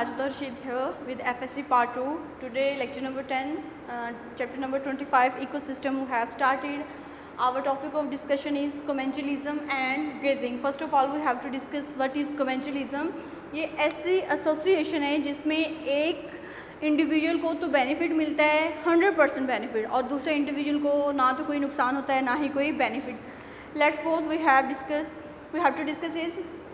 Sajda Rashid here with FSC Part 2. Today lecture number 10, chapter number 25, ecosystem we have started. Our topic of discussion is commensalism and grazing. First of all we have to discuss what is commensalism. ये ऐसी association है जिसमें एक individual को तो benefit मिलता है 100% benefit और दूसरे इंडिविजुअल को ना तो कोई नुकसान होता है ना ही कोई benefit. Let's suppose we have to discuss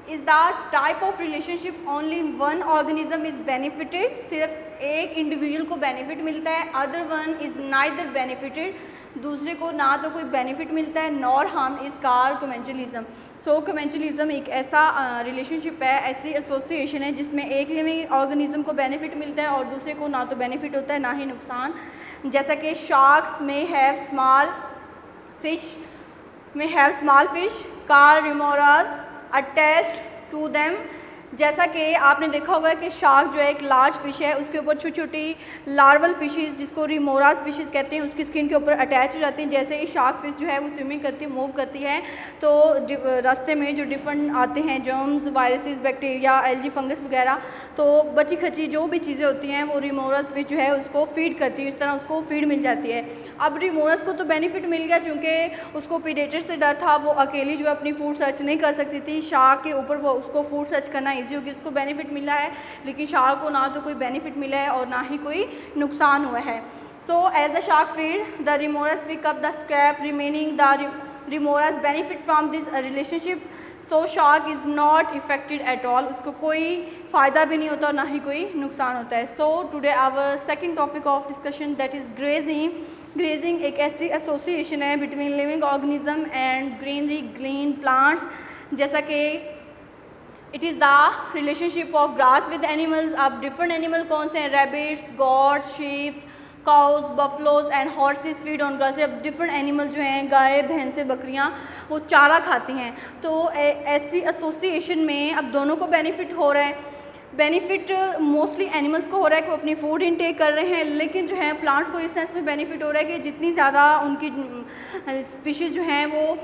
is the type of relationship only one organism is benefited, सिर्फ एक इंडिविजुअल को बेनिफिट मिलता है, other one is neither benefited, दूसरे को ना तो कोई बेनिफिट मिलता है nor harm is called commensalism. So commensalism एक ऐसा रिलेशनशिप है, ऐसी एसोसिएशन है जिसमें एक लिविंग ऑर्गेनिज्म को बेनिफिट मिलता है और दूसरे को ना तो बेनिफिट होता है ना ही नुकसान। जैसा कि शार्क्स में have small fish called remoras attached to them. जैसा कि आपने देखा होगा कि शार्क जो है एक लार्ज फिश है, उसके ऊपर छोटी छोटी लार्वल फिशेस जिसको रिमोरास फिशेस कहते हैं उसकी स्किन के ऊपर अटैच हो जाती हैं। जैसे ही शार्क फिश जो है वो स्विमिंग करती है, मूव करती है, तो रास्ते में जो डिफरेंट आते हैं germs, viruses, bacteria, algae, fungus वगैरह, तो बची खची जो भी चीज़ें होती हैं वो रिमोरास फिश जो है उसको फीड करती है, इस तरह उसको फीड मिल जाती है। अब रिमोरास को तो बेनिफिट मिल गया चूँकि उसको प्रीडेटर से डर था, वो अकेली जो अपनी फूड सर्च नहीं कर सकती थी, शार्क के ऊपर वो उसको फूड सर्च करना ईजी होगी, उसको बेनिफिट मिला है, लेकिन शार्क को ना तो कोई बेनिफिट मिला है और ना ही कोई नुकसान हुआ है। So as the shark feed the remoras pick up the scrap remaining, the remoras benefit from this relationship, so shark is not affected at all, उसको कोई फ़ायदा भी नहीं होता और ना ही कोई नुकसान होता है। So today our second topic of discussion that is grazing. Grazing एक ऐसी एसोसिएशन है between living organism and green plants. जैसा कि it is the relationship of grass with animals. अब डिफरेंट एनिमल कौन से हैं? Rabbits, goats, sheeps, cows, buffaloes and horses feed on grass. अब डिफरेंट एनिमल जो हैं, गाय, भैंसें, बकरियां, वो चारा खाती हैं। तो ऐसी एसोसिएशन में अब दोनों को बेनिफिट हो रहा है। बेनिफिट मोस्टली एनिमल्स को हो रहा है कि वो अपनी फूड इनटेक कर रहे हैं, लेकिन जो है प्लांट्स को इस सेंस में बेनिफिट हो रहा है कि जितनी ज़्यादा उनकी स्पीशीज़ जो हैं वो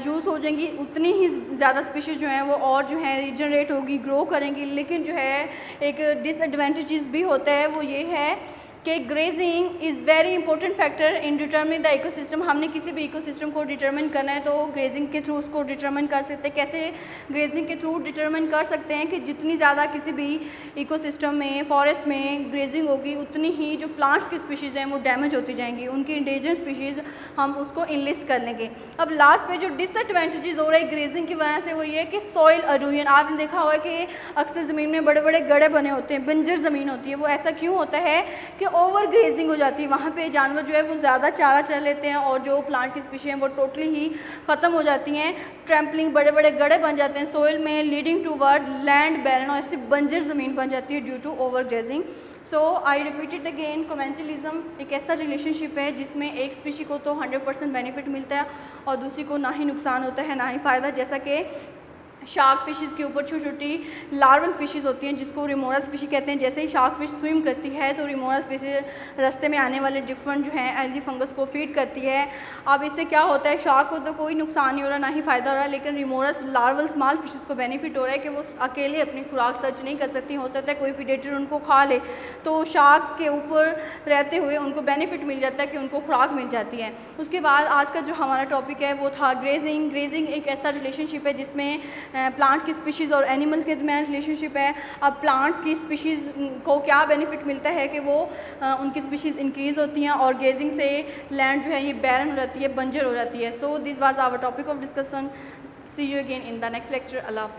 यूज़ हो जाएंगी, उतनी ही ज़्यादा स्पीशीज़ जो हैं वो और जो है रीजनरेट होगी, ग्रो करेंगी। लेकिन जो है एक डिसएडवांटेजेस भी होता है, वो ये है कि grazing is very important factor in determine the ecosystem. हमने किसी भी इकोसिस्टम को डिटर्मिन करना है तो ग्रेजिंग के थ्रू उसको डिटर्मिन कर सकते हैं। कैसे ग्रेजिंग के थ्रू डिटर्मिन कर सकते हैं कि जितनी ज़्यादा किसी भी इकोसिस्टम में, फॉरेस्ट में ग्रेजिंग होगी, उतनी ही जो प्लांट्स की स्पीशीज़ हैं वो डैमेज होती जाएंगी, उनकी इंडेंजर्ड स्पीशीज़ हम उसको इनलिस्ट कर लेंगे। अब लास्ट पे जो डिसएडवांटेजेस हो रहे हैं ग्रेजिंग की वजह से वो ये कि सॉइल एरोजन। आपने देखा हुआ है कि अक्सर ज़मीन में बड़े बड़े गड्ढे बने होते हैं, बंजर ज़मीन होती है। वो ऐसा क्यों होता है कि ओवर ग्रेजिंग हो जाती है, वहाँ पे जानवर जो है वो ज़्यादा चारा चल लेते हैं और जो प्लांट की स्पीशी हैं वो टोटली ही ख़त्म हो जाती हैं। ट्रैम्पलिंग, बड़े बड़े गड्ढे बन जाते हैं सोइल में, लीडिंग टूवर्ड लैंड बैरन, और ऐसी बंजर ज़मीन बन जाती है due to over grazing. So I repeat it again, commensalism एक ऐसा रिलेशनशिप है जिसमें एक स्पीशी को तो 100% बेनिफिट मिलता है और दूसरी को ना ही नुकसान होता है ना ही फ़ायदा। जैसा कि शार्क फिशेस के ऊपर छोटी छोटी लार्वल फिशेस होती हैं जिसको रिमोरास फिश कहते हैं। जैसे ही शार्क फिश स्विम करती है तो रिमोरास फिश रास्ते में आने वाले डिफरेंट जो हैं एल्गी, फंगस को फीड करती है। अब इससे क्या होता है, शार्क को तो कोई नुकसान नहीं हो रहा ना ही फ़ायदा हो रहा है, लेकिन रिमोरास लार्वल स्मॉल फिशेस को बेनिफिट हो रहा है कि वो अकेले अपनी खुराक सर्च नहीं कर सकती। हो सकता है कोई प्रीडेटर उनको खा ले, तो शार्क के ऊपर रहते हुए उनको बेनिफिट मिल जाता है कि उनको खुराक मिल जाती है। उसके बाद आज का जो हमारा टॉपिक है वो था ग्रेजिंग। ग्रेजिंग एक ऐसा रिलेशनशिप है जिसमें प्लांट की स्पीशीज़ और एनिमल के दरमियान रिलेशनशिप है। अब प्लांट्स की स्पीशीज़ को क्या बेनिफिट मिलता है कि वो उनकी स्पीशीज़ इंक्रीज़ होती हैं और ग्रेजिंग से लैंड जो है ये बैरन हो जाती है, बंजर हो जाती है। So this was our topic of discussion. See you again in the next lecture. अल्लाह हाफ़िज़।